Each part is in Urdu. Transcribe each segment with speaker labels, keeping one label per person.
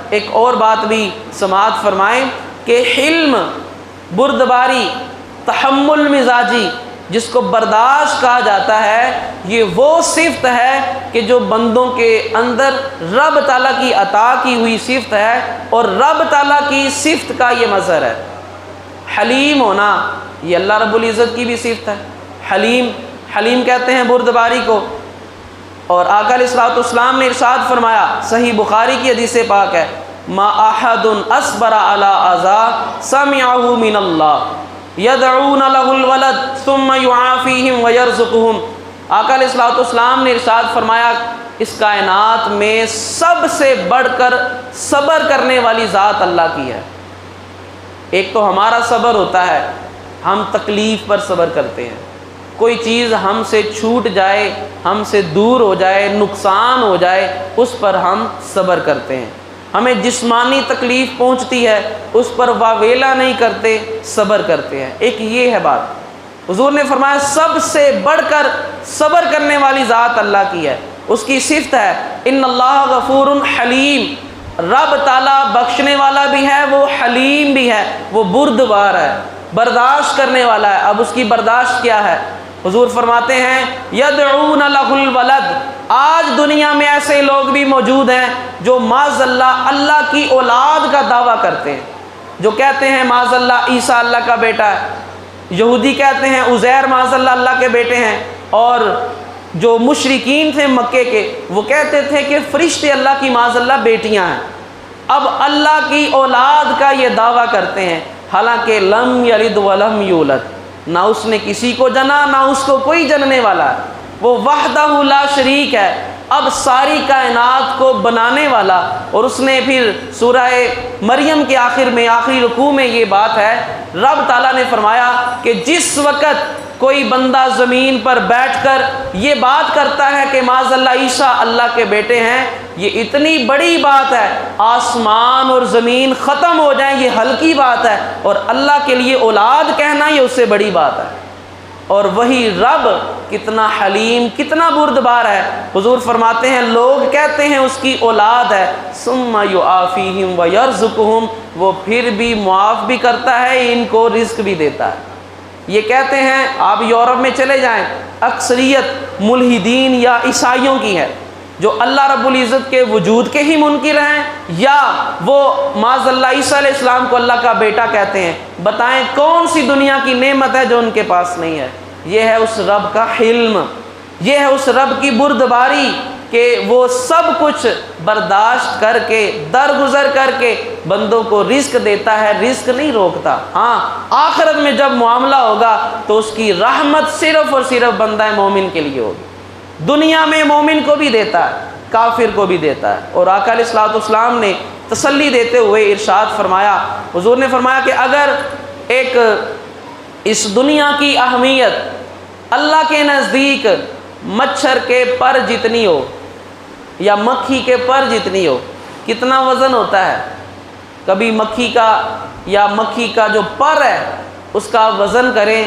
Speaker 1: ایک اور بات بھی سماعت فرمائیں کہ حلم، بردباری، تحمل مزاجی جس کو برداشت کہا جاتا ہے، یہ وہ صفت ہے کہ جو بندوں کے اندر رب تعالیٰ کی عطا کی ہوئی صفت ہے، اور رب تعالیٰ کی صفت کا یہ مظہر ہے۔ حلیم ہونا یہ اللہ رب العزت کی بھی صفت ہے۔ حلیم کہتے ہیں بردباری کو، اور آقا علیہ الصلوۃ والسلام نے ارشاد فرمایا، صحیح بخاری کی حدیث پاک ہے، ما احد اصبر علی اذى سمعه من اللہ یدعون له الولد ثم يعافيهم ويرزقهم۔ آقا علیہ الصلوۃ والسلام نے ارشاد فرمایا، اس کائنات میں سب سے بڑھ کر صبر کرنے والی ذات اللہ کی ہے۔ ایک تو ہمارا صبر ہوتا ہے، ہم تکلیف پر صبر کرتے ہیں، کوئی چیز ہم سے چھوٹ جائے، ہم سے دور ہو جائے، نقصان ہو جائے، اس پر ہم صبر کرتے ہیں۔ ہمیں جسمانی تکلیف پہنچتی ہے، اس پر واویلا نہیں کرتے، صبر کرتے ہیں۔ ایک یہ ہے بات، حضور نے فرمایا سب سے بڑھ کر صبر کرنے والی ذات اللہ کی ہے، اس کی صفت ہے ان اللہ غفور حلیم۔ رب تعالیٰ بخشنے والا بھی ہے، وہ حلیم بھی ہے، وہ بردبار ہے، برداشت کرنے والا ہے۔ اب اس کی برداشت کیا ہے؟ حضور فرماتے ہیں یدعون لہ الولد۔ آج دنیا میں ایسے لوگ بھی موجود ہیں جو معاذ اللہ کی اولاد کا دعویٰ کرتے ہیں، جو کہتے ہیں معاذ اللہ عیسیٰ اللہ کا بیٹا ہے، یہودی کہتے ہیں عزیر معاذ اللہ کے بیٹے ہیں، اور جو مشرکین تھے مکے کے وہ کہتے تھے کہ فرشتے اللہ کی معاذ اللہ بیٹیاں ہیں۔ اب اللہ کی اولاد کا یہ دعویٰ کرتے ہیں، حالانکہ لم یلد ولم یولد، نہ اس نے کسی کو جنا، نہ اس کو کوئی جننے والا ہے، وہ وحدہ لا شریک ہے۔ اب ساری کائنات کو بنانے والا، اور اس نے پھر سورہ مریم کے آخر میں آخری رکوع میں یہ بات ہے، رب تعالیٰ نے فرمایا کہ جس وقت کوئی بندہ زمین پر بیٹھ کر یہ بات کرتا ہے کہ معاذ اللہ عیسیٰ اللہ کے بیٹے ہیں، یہ اتنی بڑی بات ہے، آسمان اور زمین ختم ہو جائیں یہ ہلکی بات ہے، اور اللہ کے لیے اولاد کہنا یہ اس سے بڑی بات ہے۔ اور وہی رب کتنا حلیم، کتنا بردبار ہے۔ حضور فرماتے ہیں لوگ کہتے ہیں اس کی اولاد ہے، ثم یعافیہم ویرزقہم، وہ پھر بھی معاف بھی کرتا ہے، ان کو رزق بھی دیتا ہے۔ یہ کہتے ہیں، آپ یورپ میں چلے جائیں، اکثریت ملحدین یا عیسائیوں کی ہے، جو اللہ رب العزت کے وجود کے ہی منکر ہیں، یا وہ معاذ اللہ عیسیٰ علیہ السلام کو اللہ کا بیٹا کہتے ہیں۔ بتائیں کون سی دنیا کی نعمت ہے جو ان کے پاس نہیں ہے؟ یہ ہے اس رب کا حلم، یہ ہے اس رب کی بردباری کہ وہ سب کچھ برداشت کر کے، درگزر کر کے بندوں کو رزق دیتا ہے، رزق نہیں روکتا۔ ہاں آخرت میں جب معاملہ ہوگا تو اس کی رحمت صرف اور صرف بندہ مومن کے لیے ہوگی۔ دنیا میں مومن کو بھی دیتا ہے، کافر کو بھی دیتا ہے۔ اور آقا علیہ الصلوۃ والسلام نے تسلی دیتے ہوئے ارشاد فرمایا، حضور نے فرمایا کہ اگر ایک اس دنیا کی اہمیت اللہ کے نزدیک مچھر کے پر جتنی ہو یا مکھی کے پر جتنی ہو، کتنا وزن ہوتا ہے؟ کبھی مکھی کا یا مکھی کا جو پر ہے اس کا وزن کریں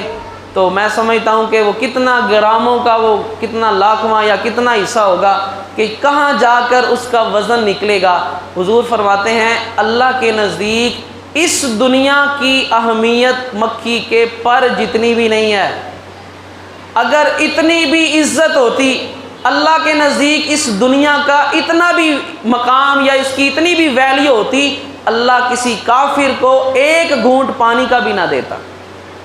Speaker 1: تو میں سمجھتا ہوں کہ وہ کتنا گراموں کا، وہ کتنا لاکھواں یا کتنا حصہ ہوگا کہ کہاں جا کر اس کا وزن نکلے گا۔ حضور فرماتے ہیں اللہ کے نزدیک اس دنیا کی اہمیت مکھی کے پر جتنی بھی نہیں ہے۔ اگر اتنی بھی عزت ہوتی اللہ کے نزدیک، اس دنیا کا اتنا بھی مقام یا اس کی اتنی بھی ویلیو ہوتی، اللہ کسی کافر کو ایک گھونٹ پانی کا بھی نہ دیتا۔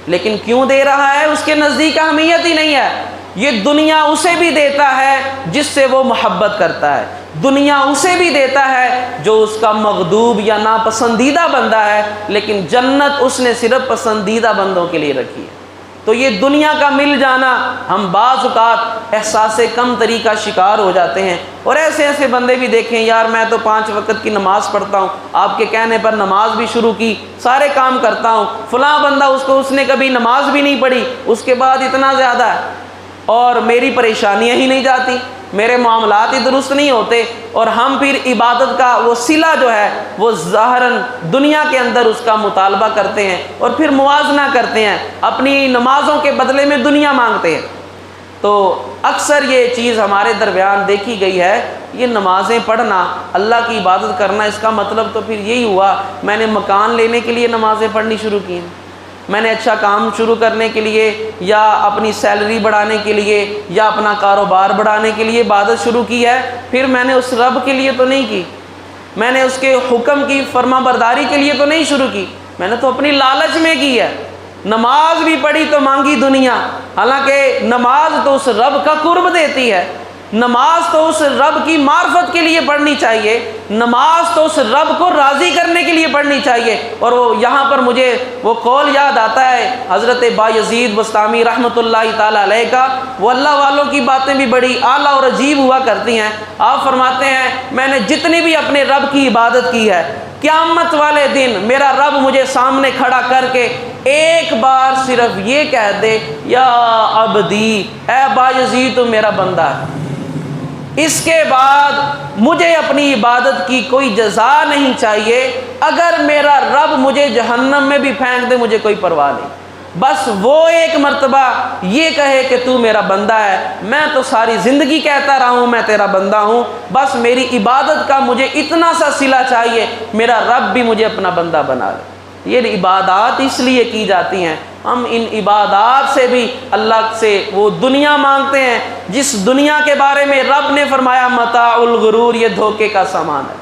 Speaker 1: لیکن کیوں دے رہا ہے؟ اس کے نزدیک اہمیت ہی نہیں ہے۔ یہ دنیا اسے بھی دیتا ہے جس سے وہ محبت کرتا ہے، دنیا اسے بھی دیتا ہے جو اس کا مغضوب یا ناپسندیدہ بندہ ہے، لیکن جنت اس نے صرف پسندیدہ بندوں کے لیے رکھی ہے۔ تو یہ دنیا کا مل جانا، ہم بعض اوقات احساس کم تری کا شکار ہو جاتے ہیں، اور ایسے ایسے بندے بھی دیکھیں، یار میں تو 5 وقت کی نماز پڑھتا ہوں، آپ کے کہنے پر نماز بھی شروع کی، سارے کام کرتا ہوں، فلاں بندہ اس نے کبھی نماز بھی نہیں پڑھی، اس کے بعد اتنا زیادہ ہے، اور میری پریشانیاں ہی نہیں جاتی، میرے معاملات ہی درست نہیں ہوتے، اور ہم پھر عبادت کا وہ صلہ جو ہے وہ ظاہراً دنیا کے اندر اس کا مطالبہ کرتے ہیں، اور پھر موازنہ کرتے ہیں، اپنی نمازوں کے بدلے میں دنیا مانگتے ہیں۔ تو اکثر یہ چیز ہمارے درمیان دیکھی گئی ہے، یہ نمازیں پڑھنا، اللہ کی عبادت کرنا، اس کا مطلب تو پھر یہی ہوا میں نے مکان لینے کے لیے نمازیں پڑھنی شروع کی، میں نے اچھا کام شروع کرنے کے لیے یا اپنی سیلری بڑھانے کے لیے یا اپنا کاروبار بڑھانے کے لیے عبادت شروع کی ہے، پھر میں نے اس رب کے لیے تو نہیں کی، میں نے اس کے حکم کی فرما برداری کے لیے تو نہیں شروع کی، میں نے تو اپنی لالچ میں کی ہے۔ نماز بھی پڑھی تو مانگی دنیا، حالانکہ نماز تو اس رب کا قرب دیتی ہے، نماز تو اس رب کی معرفت کے لیے پڑھنی چاہیے، نماز تو اس رب کو راضی کرنے کے لیے پڑھنی چاہیے۔ اور وہ یہاں پر مجھے وہ قول یاد آتا ہے حضرت بایزید بسطامی رحمۃ اللہ تعالی علیہ کا، وہ اللہ والوں کی باتیں بھی بڑی اعلیٰ اور عجیب ہوا کرتی ہیں۔ آپ فرماتے ہیں میں نے جتنی بھی اپنے رب کی عبادت کی ہے، قیامت والے دن میرا رب مجھے سامنے کھڑا کر کے ایک بار صرف یہ کہہ دے یا عبدی، اے بایزید تو میرا بندہ ہے، اس کے بعد مجھے اپنی عبادت کی کوئی جزا نہیں چاہیے، اگر میرا رب مجھے جہنم میں بھی پھینک دے مجھے کوئی پرواہ نہیں، بس وہ ایک مرتبہ یہ کہے کہ تو میرا بندہ ہے، میں تو ساری زندگی کہتا رہا ہوں میں تیرا بندہ ہوں، بس میری عبادت کا مجھے اتنا سا صلہ چاہیے، میرا رب بھی مجھے اپنا بندہ بنا لے۔ یہ عبادات اس لیے کی جاتی ہیں، ہم ان عبادات سے بھی اللہ سے وہ دنیا مانگتے ہیں جس دنیا کے بارے میں رب نے فرمایا متاع الغرور، یہ دھوکے کا سامان ہے،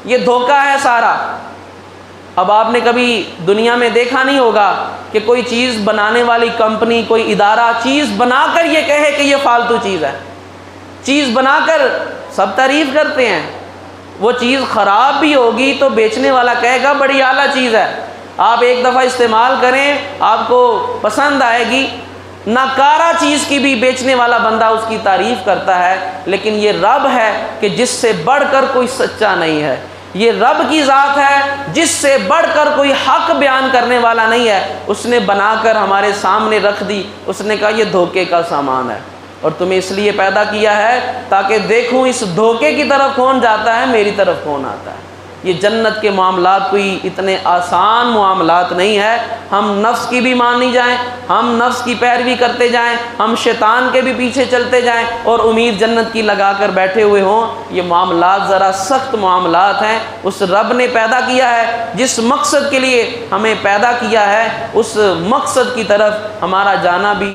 Speaker 1: یہ دھوکہ ہے سارا۔ اب آپ نے کبھی دنیا میں دیکھا نہیں ہوگا کہ کوئی چیز بنانے والی کمپنی، کوئی ادارہ چیز بنا کر یہ کہے کہ یہ فالتو چیز ہے، چیز بنا کر سب تعریف کرتے ہیں، وہ چیز خراب بھی ہوگی تو بیچنے والا کہے گا بڑی اعلیٰ چیز ہے، آپ ایک دفعہ استعمال کریں آپ کو پسند آئے گی، ناکارہ چیز کی بھی بیچنے والا بندہ اس کی تعریف کرتا ہے، لیکن یہ رب ہے کہ جس سے بڑھ کر کوئی سچا نہیں ہے، یہ رب کی ذات ہے جس سے بڑھ کر کوئی حق بیان کرنے والا نہیں ہے، اس نے بنا کر ہمارے سامنے رکھ دی، اس نے کہا یہ دھوکے کا سامان ہے، اور تمہیں اس لیے پیدا کیا ہے تاکہ دیکھوں اس دھوکے کی طرف کون جاتا ہے، میری طرف کون آتا ہے۔ یہ جنت کے معاملات کوئی اتنے آسان معاملات نہیں ہے، ہم نفس کی بھی مانی جائیں، ہم نفس کی پیروی کرتے جائیں، ہم شیطان کے بھی پیچھے چلتے جائیں اور امید جنت کی لگا کر بیٹھے ہوئے ہوں، یہ معاملات ذرا سخت معاملات ہیں۔ اس رب نے پیدا کیا ہے جس مقصد کے لیے ہمیں پیدا کیا ہے، اس مقصد کی طرف ہمارا جانا بھی